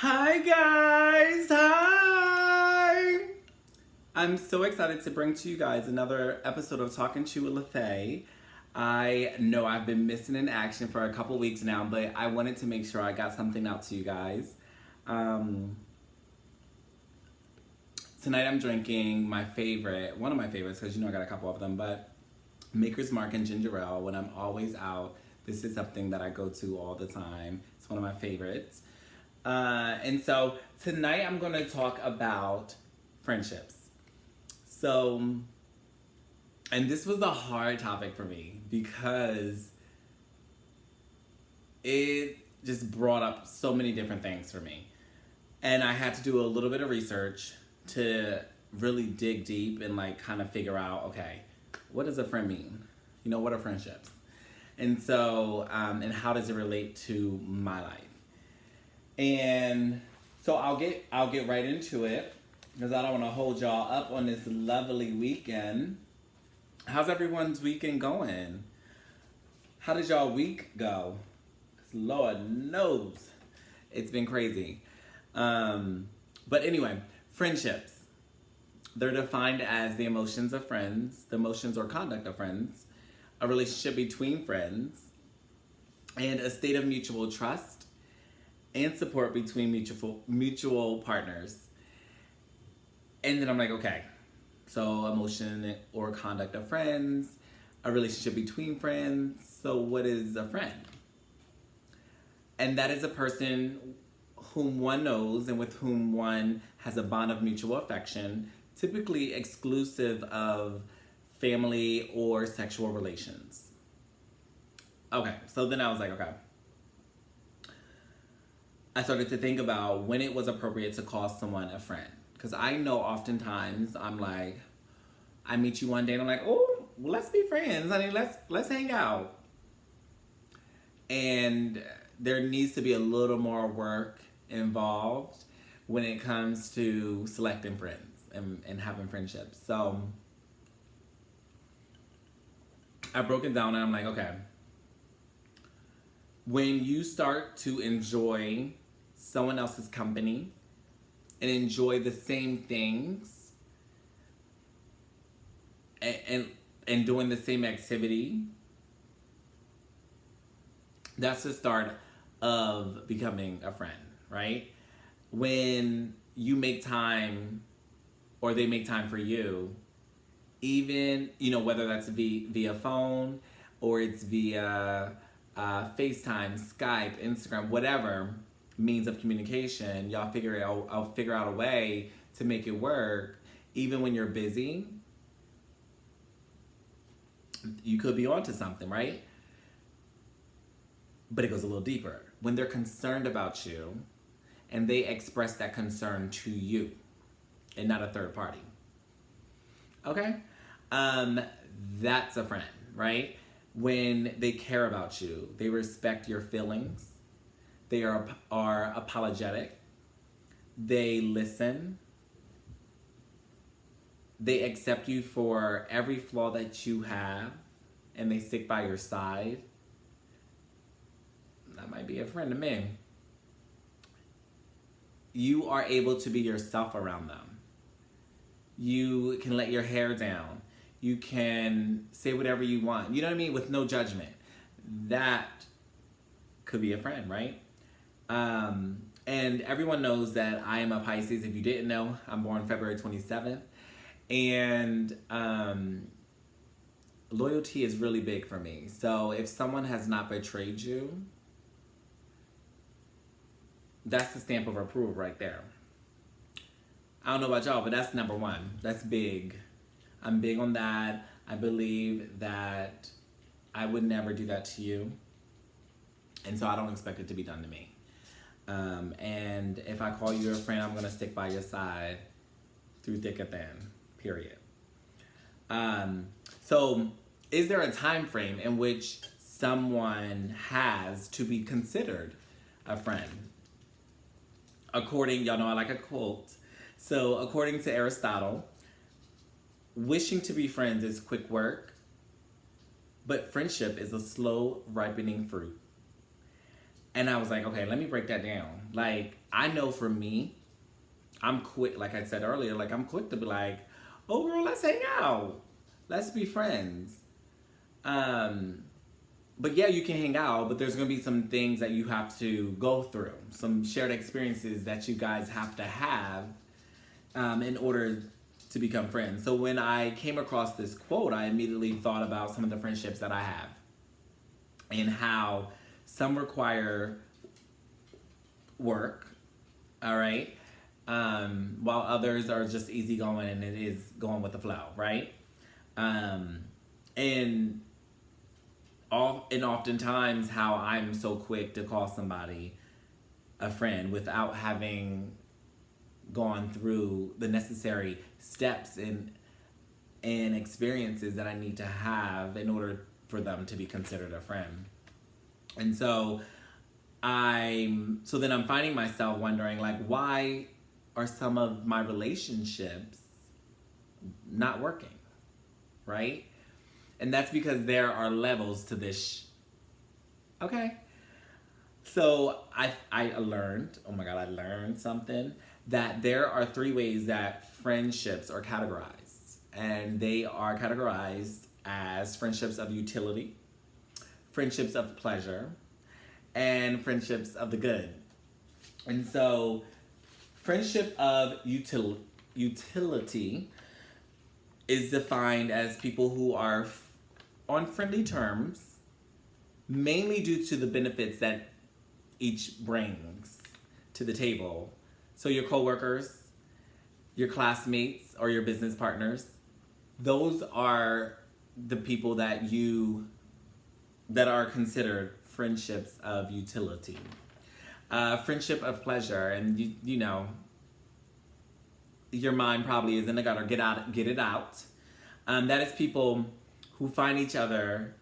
Hi guys, hi! I'm so excited to bring to you guys another episode of Talking to LeFe. I know I've been missing in action for a couple weeks now, but I wanted to make sure I got something out to you guys. Tonight I'm drinking my favorite, one of my favorites, because you know I got a couple of them, but Maker's Mark and ginger ale. When I'm always out, this is something that I go to all the time. It's one of my favorites. And so tonight I'm going to talk about friendships. So, and this was a hard topic for me because it just brought up so many different things for me. And I had to do a little bit of research to really dig deep and like kind of figure out, okay, what does a friend mean? You know, what are friendships? And so, and how does it relate to my life? And so I'll get right into it because I don't want to hold y'all up on this lovely weekend. How's everyone's weekend going? How did y'all week go? 'Cause Lord knows it's been crazy. But anyway, friendships. They're defined as the emotions of friends, the emotions or conduct of friends, a relationship between friends, and a state of mutual trust and support between mutual partners. And then I'm like, okay, so emotion or conduct of friends, a relationship between friends. So what is a friend? And that is a person whom one knows and with whom one has a bond of mutual affection, typically exclusive of family or sexual relations. Okay, so then I was like, okay. I started to think about when it was appropriate to call someone a friend. Because I know oftentimes I'm like, I meet you one day and I'm like, oh, let's be friends, honey. Let's hang out. And there needs to be a little more work involved when it comes to selecting friends and having friendships. So I broke it down and I'm like, okay, when you start to enjoy someone else's company and enjoy the same things and doing the same activity, that's the start of becoming a friend, right? When you make time or they make time for you, even, you know, whether that's via phone or it's via FaceTime, Skype, Instagram, whatever means of communication, y'all I'll figure out a way to make it work. Even when you're busy, you could be onto something, right? But it goes a little deeper. When they're concerned about you and they express that concern to you and not a third party. Okay? That's a friend, right? When they care about you, they respect your feelings, they are apologetic, they listen, they accept you for every flaw that you have, and they stick by your side. That might be a friend to me. You are able to be yourself around them. You can let your hair down. You can say whatever you want. You know what I mean? With no judgment. That could be a friend, right? And everyone knows that I am a Pisces. If you didn't know, I'm born February 27th. And loyalty is really big for me. So if someone has not betrayed you, that's the stamp of approval right there. I don't know about y'all, but that's number one. That's big. I'm big on that. I believe that I would never do that to you. And so I don't expect it to be done to me. And if I call you a friend, I'm going to stick by your side through thick or thin, period. So is there a time frame in which someone has to be considered a friend? According, y'all know I like a quote. So according to Aristotle, wishing to be friends is quick work, but friendship is a slow ripening fruit. And I was like, okay, let me break that down. Like, I know for me, I'm quick, like I said earlier, like I'm quick to be like, oh girl, let's hang out. Let's be friends. Um, but yeah, you can hang out, but there's gonna be some things that you have to go through, some shared experiences that you guys have to have in order to become friends. So when I came across this quote, I immediately thought about some of the friendships that I have and how some require work, all right, while others are just easygoing and it is going with the flow, right? Um, and oftentimes how I'm so quick to call somebody a friend without having gone through the necessary steps and experiences that I need to have in order for them to be considered a friend. And so then I'm finding myself wondering, like, why are some of my relationships not working, right? And that's because there are levels to this. Okay. So I learned, oh my God, I learned something, that there are 3 ways that friendships are categorized. And they are categorized as friendships of utility, friendships of pleasure, and friendships of the good. And so, friendship of utility is defined as people who are on friendly terms, mainly due to the benefits that each brings to the table. So your coworkers, your classmates, or your business partners, those are the people that are considered friendships of utility. Friendship of pleasure, and you know, your mind probably is in the gutter. Get it out. That is people who find each other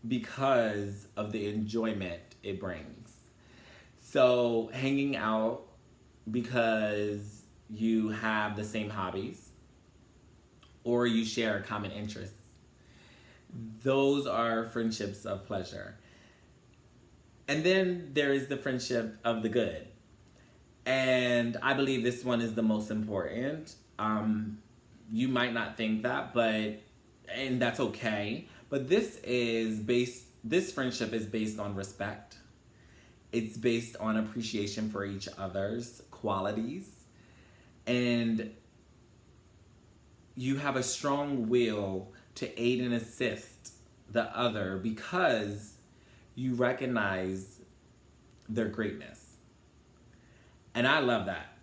because of the enjoyment it brings. So hanging out because you have the same hobbies or you share common interests. Those are friendships of pleasure. And then there is the friendship of the good. And I believe this one is the most important. You might not think that, and that's okay. But this friendship is based on respect. It's based on appreciation for each other's qualities. And you have a strong will to aid and assist the other because you recognize their greatness. And I love that.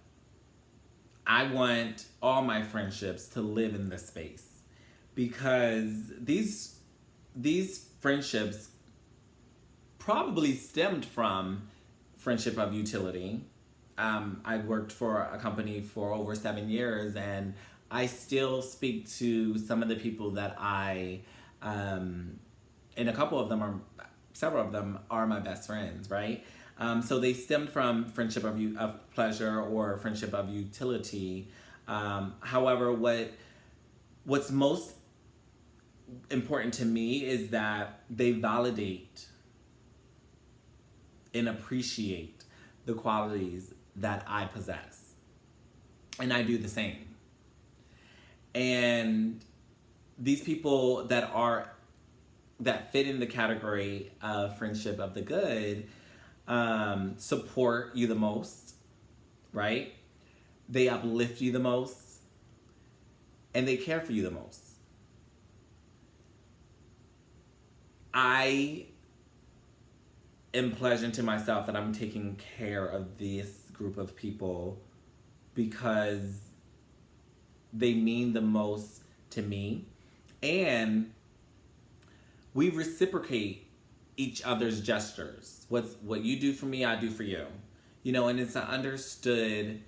I want all my friendships to live in this space because these friendships probably stemmed from friendship of utility. I worked for a company for over 7 years, and I still speak to some of the people that and several of them are my best friends, right? So they stemmed from friendship of pleasure or friendship of utility. However, what's most important to me is that they validate and appreciate the qualities that I possess. And I do the same. And these people that fit in the category of friendship of the good support you the most, right? They uplift you the most, and they care for you the most. I am pleasant to myself that I'm taking care of this group of people because they mean the most to me, and we reciprocate each other's gestures. What you do for me, I do for you. You know, and it's an understood.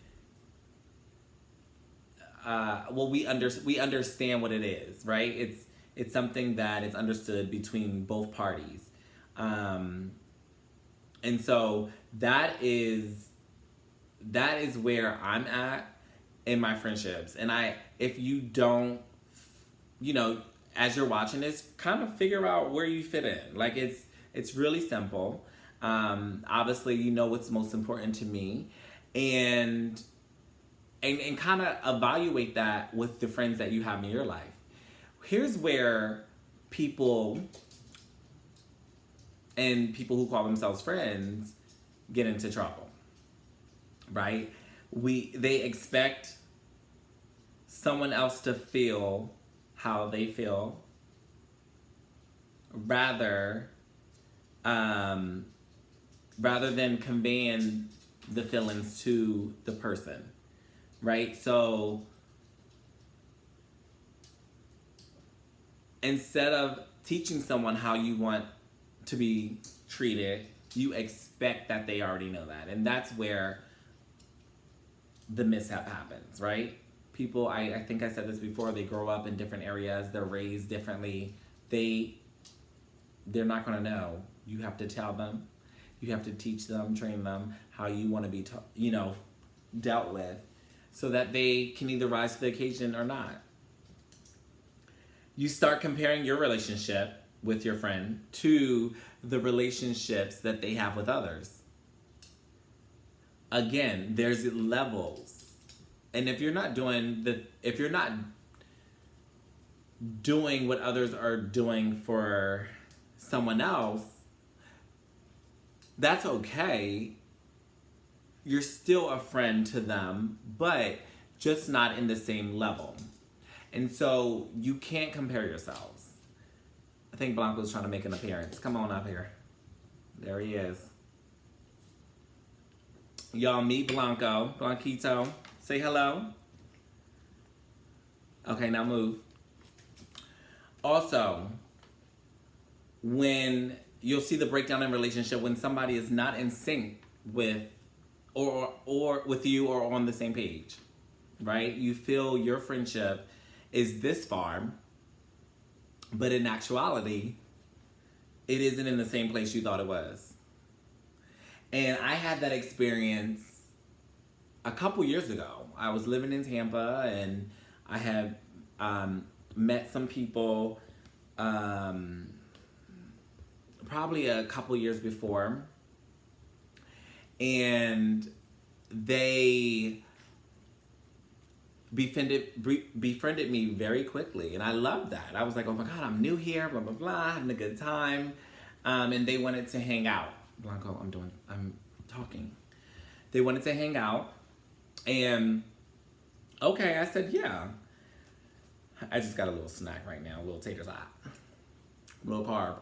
We understand what it is, right? It's something that is understood between both parties, and so that is where I'm at in my friendships. And if you don't, you know, as you're watching this, kind of figure out where you fit in. Like it's really simple. Obviously, you know what's most important to me, and kind of evaluate that with the friends that you have in your life. Here's where people who call themselves friends get into trouble, right? They expect someone else to feel how they feel rather than conveying the feelings to the person, right? So instead of teaching someone how you want to be treated, you expect that they already know that. And that's where the mishap happens, right? People, I think I said this before, they grow up in different areas, they're raised differently. They're not going to know. You have to tell them, you have to teach them, train them how you want to be, dealt with, so that they can either rise to the occasion or not. You start comparing your relationship with your friend to the relationships that they have with others. Again, there's levels. And if you're not doing what others are doing for someone else, that's okay. You're still a friend to them, but just not in the same level. And so you can't compare yourselves. I think Blanco's trying to make an appearance. Come on up here. There he is. Y'all meet Blanco. Blanquito. Say hello. Okay, now move. Also, when you'll see the breakdown in relationship when somebody is not in sync with or with you or on the same page, right? You feel your friendship is this far, but in actuality, it isn't in the same place you thought it was. And I had that experience a couple years ago. I was living in Tampa, and I had met some people probably a couple years before, and they befriended me very quickly, and I loved that. I was like, oh my God, I'm new here, blah, blah, blah, having a good time. And they wanted to hang out. Blanco, I'm talking. They wanted to hang out, and okay, I said, yeah. I just got a little snack right now, a little tater tot, a little carb.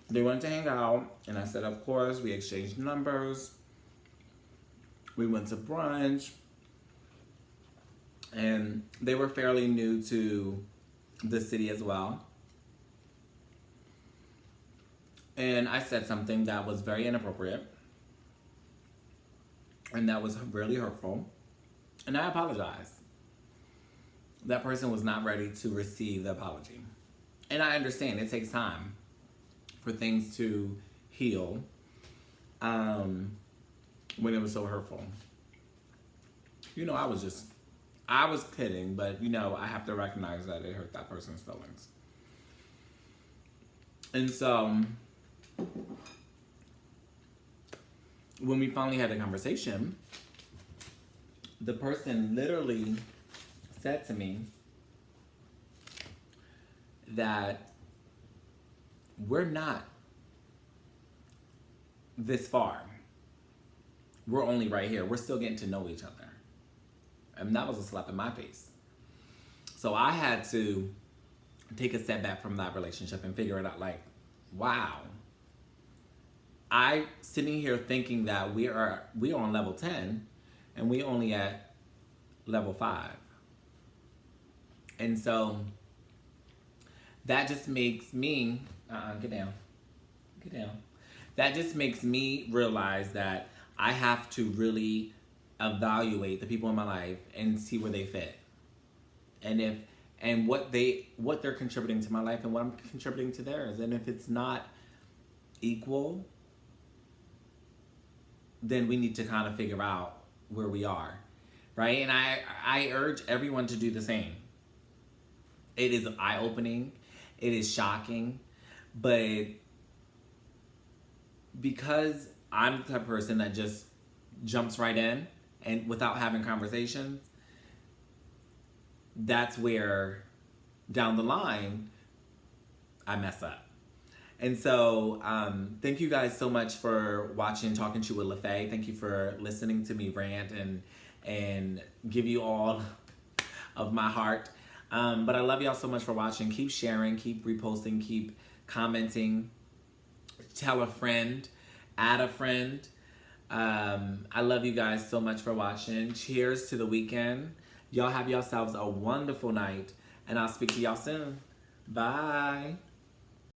They wanted to hang out, and I said, of course. We exchanged numbers. We went to brunch, and they were fairly new to the city as well. And I said something that was very inappropriate, and that was really hurtful, and I apologized. That person was not ready to receive the apology. And I understand it takes time for things to heal when it was so hurtful. I was kidding, but I have to recognize that it hurt that person's feelings. And so when we finally had a conversation, the person literally said to me that we're not this far. We're only right here. We're still getting to know each other. And that was a slap in my face. So I had to take a step back from that relationship and figure it out, like, wow. I sitting here thinking that we are on level 10 and we only at level 5. And so that just makes me, get down. That just makes me realize that I have to really evaluate the people in my life and see where they fit. And what they're contributing to my life and what I'm contributing to theirs. And if it's not equal, then we need to kind of figure out where we are, right? And I urge everyone to do the same. It is eye-opening, it is shocking, but because I'm the type of person that just jumps right in and without having conversations, that's where down the line I mess up. And so thank you guys so much for watching Talking to with LeFe. Thank you for listening to me rant and give you all of my heart. But I love y'all so much for watching. Keep sharing, keep reposting, keep commenting. Tell a friend, add a friend. I love you guys so much for watching. Cheers to the weekend. Y'all have yourselves a wonderful night, and I'll speak to y'all soon. Bye.